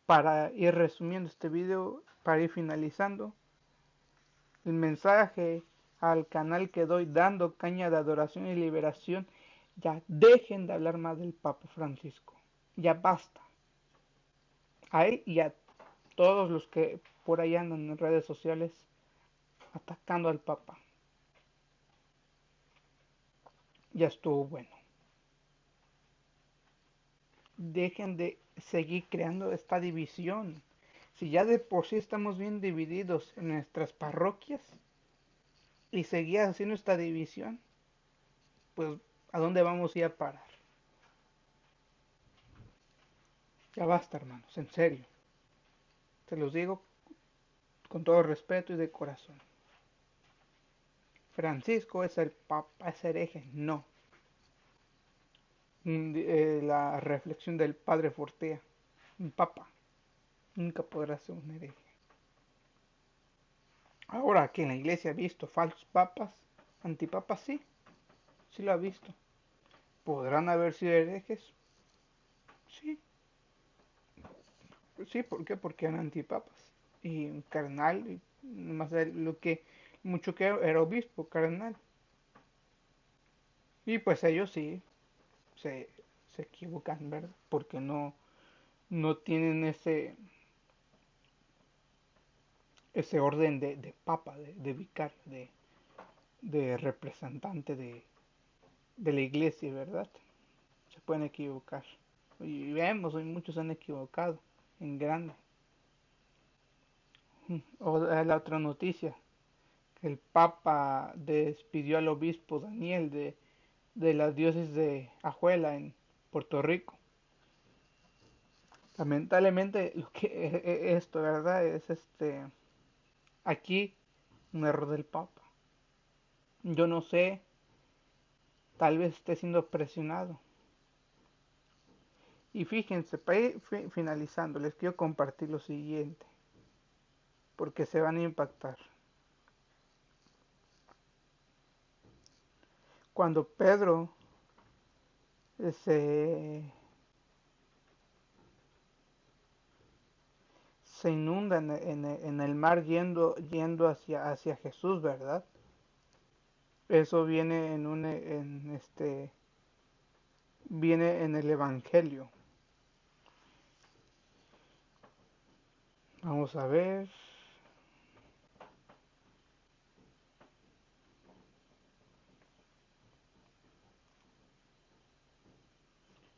para ir resumiendo este video, para ir finalizando, el mensaje al canal que doy dando caña de adoración y liberación Ya dejen de hablar más del Papa Francisco. Ya basta. A él y a todos los que por ahí andan en redes sociales atacando al Papa. Ya estuvo bueno. Dejen de seguir creando esta división. Si ya de por sí estamos bien divididos en nuestras parroquias y seguir haciendo esta división, pues ¿a dónde vamos a ir a parar? Ya basta, hermanos, en serio. Se los digo con todo respeto y de corazón. Francisco es el Papa, es hereje, no. La reflexión del padre Fortea, un Papa nunca podrá ser un hereje. Ahora que en la iglesia ha visto falsos papas, antipapas sí, sí lo ha visto. ¿Podrán haber sido herejes? Sí, sí, ¿por qué? Porque eran antipapas. Y un cardenal, y más de lo que mucho que era obispo, cardenal. Y pues ellos sí se, se equivocan, ¿verdad? Porque no tienen ese orden de papa, de vicario, de representante de la iglesia, ¿verdad? Se pueden equivocar. Y vemos, hoy muchos se han equivocado en grande. O la otra noticia, que el Papa despidió al obispo Daniel de la diócesis de Ajuela en Puerto Rico. Lamentablemente lo que esto, ¿verdad? Es aquí un error del Papa. Yo no sé, tal vez esté siendo presionado. Y fíjense, para ir finalizando, les quiero compartir lo siguiente, porque se van a impactar. Cuando Pedro se, se inunda en el mar yendo hacia Jesús, ¿verdad? Eso viene viene en el Evangelio. Vamos a ver.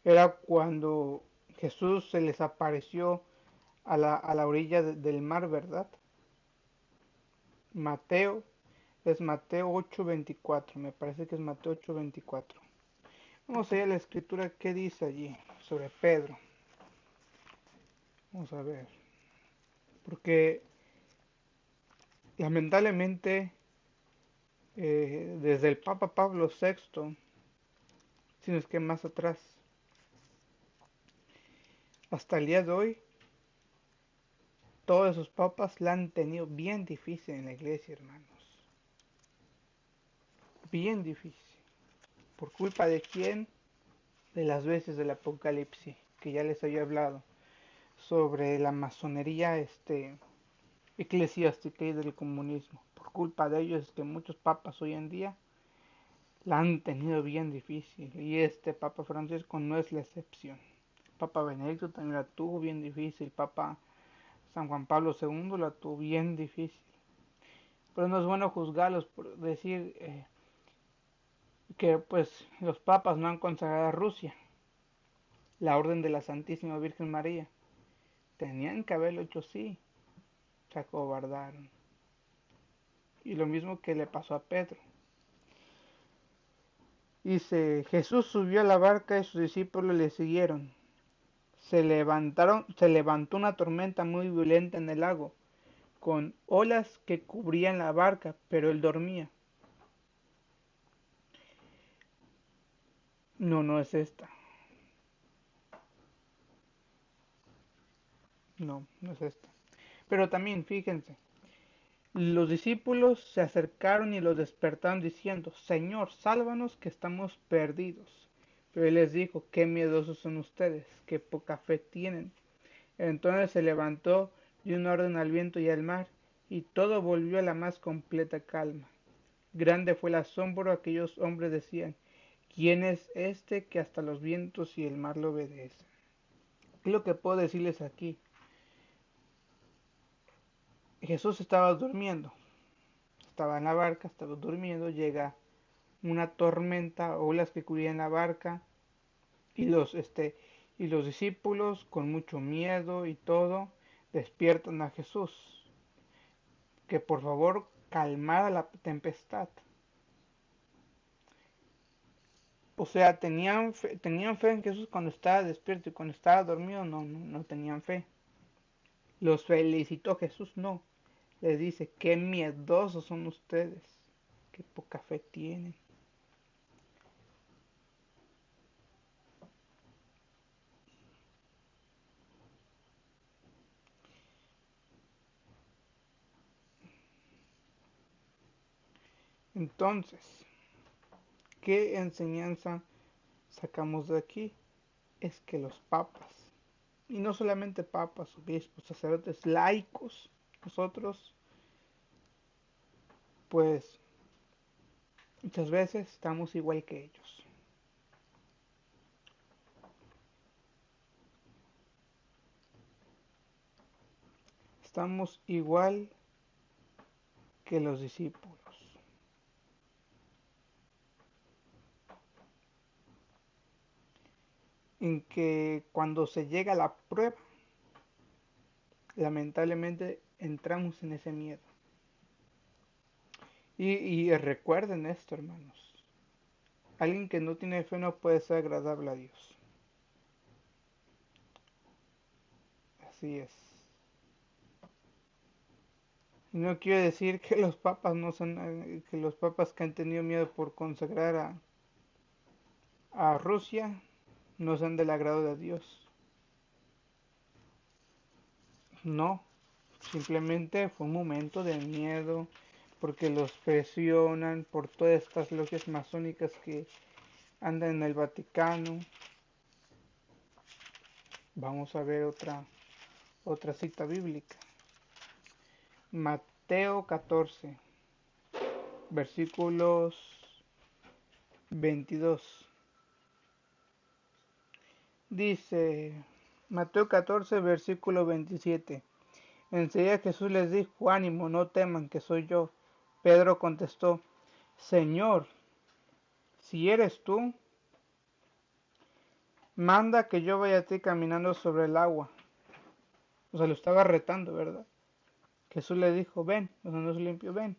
Era cuando Jesús se les apareció a la orilla del mar, ¿verdad? Mateo, es Mateo 8:24, me parece que es Mateo 8:24. Vamos a ver la escritura que dice allí sobre Pedro. Vamos a ver, porque lamentablemente desde el Papa Pablo VI, si no es que más atrás, hasta el día de hoy, todos esos papas la han tenido bien difícil en la iglesia, hermanos. Bien difícil. ¿Por culpa de quién? De las veces del Apocalipsis, que ya les había hablado, sobre la masonería eclesiástica y del comunismo. Por culpa de ellos es que muchos papas hoy en día la han tenido bien difícil. Y este Papa Francisco no es la excepción. Papa Benedicto también la tuvo bien difícil. Papa San Juan Pablo II la tuvo bien difícil. Pero no es bueno juzgarlos por decir que pues los papas no han consagrado a Rusia, la orden de la Santísima Virgen María. Tenían que haberlo hecho sí, se acobardaron. Y lo mismo que le pasó a Pedro. Dice, Jesús subió a la barca y sus discípulos le siguieron. Se levantó una tormenta muy violenta en el lago, con olas que cubrían la barca, pero él dormía. No, no es esta. No, no es esta. Pero también, fíjense, los discípulos se acercaron y lo despertaron diciendo, Señor, sálvanos que estamos perdidos. Pero él les dijo, qué miedosos son ustedes, qué poca fe tienen. Entonces se levantó, dio un orden al viento y al mar, y todo volvió a la más completa calma. Grande fue el asombro, aquellos hombres decían, ¿Quién es este que hasta los vientos y el mar le obedecen? ¿Qué es lo que puedo decirles aquí? Jesús estaba durmiendo, estaba en la barca, estaba durmiendo, llega una tormenta, olas que cubrían la barca, y los discípulos con mucho miedo y todo despiertan a Jesús, que por favor calmara la tempestad. O sea, tenían fe en Jesús cuando estaba despierto y cuando estaba dormido no tenían fe. Los felicitó Jesús, no. Les dice, qué miedosos son ustedes, qué poca fe tienen. Entonces, ¿qué enseñanza sacamos de aquí? Es que los papas, y no solamente papas, obispos, sacerdotes, laicos, nosotros, pues muchas veces estamos igual que ellos. Estamos igual que los discípulos. En que cuando se llega a la prueba, lamentablemente entramos en ese miedo. Y recuerden esto, hermanos. Alguien que no tiene fe no puede ser agradable a Dios. Así es. Y no quiero decir que los papas no son, que los papas que han tenido miedo por consagrar a Rusia no sean del agrado de Dios. No, simplemente fue un momento de miedo porque los presionan por todas estas logias masónicas que andan en el Vaticano. Vamos a ver otra cita bíblica. Mateo 14, versículos 22. Dice Mateo 14, versículo 27. Enseguida Jesús les dijo, ánimo, no teman, que soy yo. Pedro contestó, Señor, si eres tú, manda que yo vaya a ti caminando sobre el agua. O sea, lo estaba retando, ¿verdad? Jesús le dijo, ven, o sea, no es limpio, ven.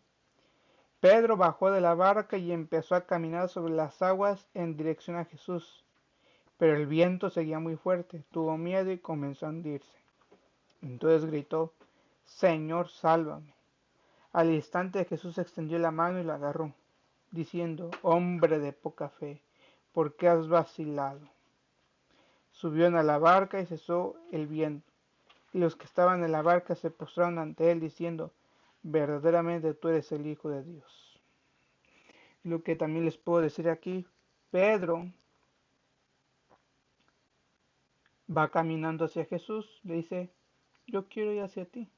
Pedro bajó de la barca y empezó a caminar sobre las aguas en dirección a Jesús. Pero el viento seguía muy fuerte, tuvo miedo y comenzó a hundirse. Entonces gritó, Señor, sálvame. Al instante Jesús extendió la mano y lo agarró, diciendo, hombre de poca fe, ¿por qué has vacilado? Subieron a la barca y cesó el viento. Y los que estaban en la barca se postraron ante él, diciendo, verdaderamente tú eres el Hijo de Dios. Lo que también les puedo decir aquí, Pedro va caminando hacia Jesús, le dice, yo quiero ir hacia ti.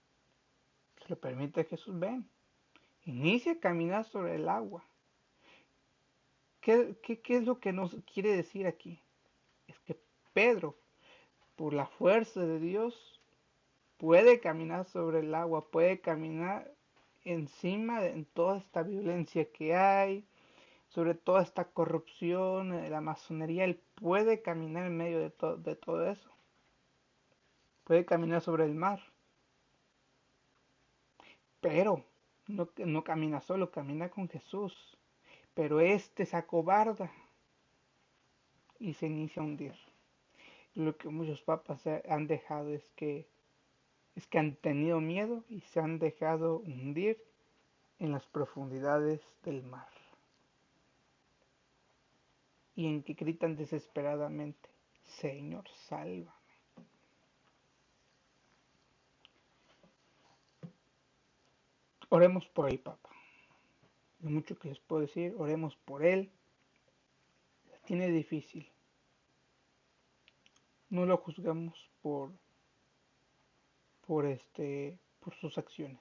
Se lo permite Jesús, ven. Inicia a caminar sobre el agua. ¿Qué es lo que nos quiere decir aquí? Es que Pedro, por la fuerza de Dios, puede caminar sobre el agua, puede caminar encima de toda esta violencia que hay, sobre toda esta corrupción, la masonería. Él puede caminar en medio de todo eso. Puede caminar sobre el mar. Pero no camina solo, camina con Jesús. Pero este se acobarda y se inicia a hundir. Lo que muchos papas han dejado es que han tenido miedo y se han dejado hundir en las profundidades del mar. Y en que gritan desesperadamente, Señor, salva. Oremos por el Papa. Lo mucho que les puedo decir, oremos por él. La tiene difícil. No lo juzgamos por sus acciones.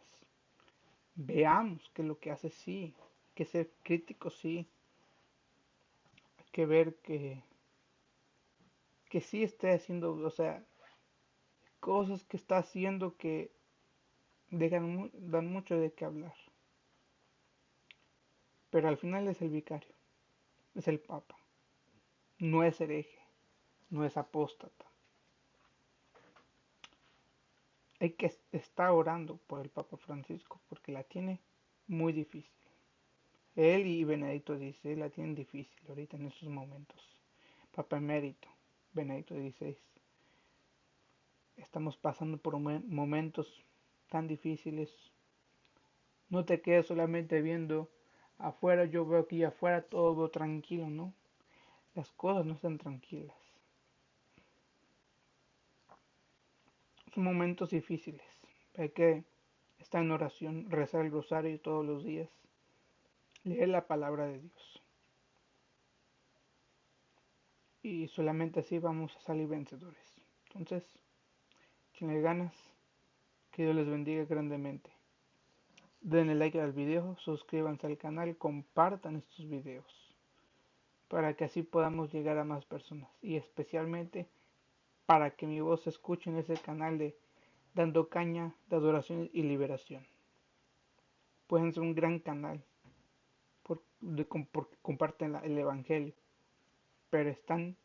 Veamos que lo que hace sí, hay que ser críticos sí, hay que ver que sí esté haciendo, o sea, cosas que está haciendo que dan mucho de qué hablar. Pero al final es el vicario, es el papa, no es hereje, no es apóstata. Hay que estar orando por el Papa Francisco porque la tiene muy difícil. Él y Benedicto XVI la tienen difícil ahorita en estos momentos. Papa emérito, Benedicto XVI. Estamos pasando por momentos tan difíciles. No te quedes solamente viendo afuera, yo veo aquí afuera todo tranquilo, ¿no? Las cosas no están tranquilas. Son momentos difíciles. Hay que estar en oración, rezar el rosario todos los días, leer la palabra de Dios. Y solamente así vamos a salir vencedores. Entonces, échenle ganas, que Dios les bendiga grandemente. Denle like al video, suscríbanse al canal, compartan estos videos para que así podamos llegar a más personas y especialmente para que mi voz se escuche en ese canal de Dando Caña de Adoración y Liberación. Pueden ser un gran canal porque comparten el Evangelio, pero están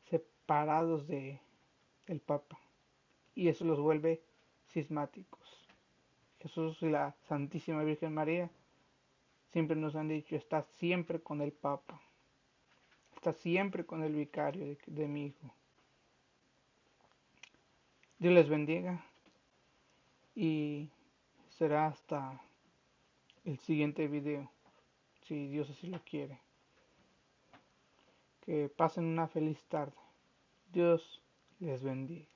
separados del Papa y eso los vuelve cismáticos. Jesús y la Santísima Virgen María siempre nos han dicho, está siempre con el Papa, está siempre con el vicario de mi hijo. Dios les bendiga y será hasta el siguiente video, si Dios así lo quiere. Que pasen una feliz tarde. Dios les bendiga.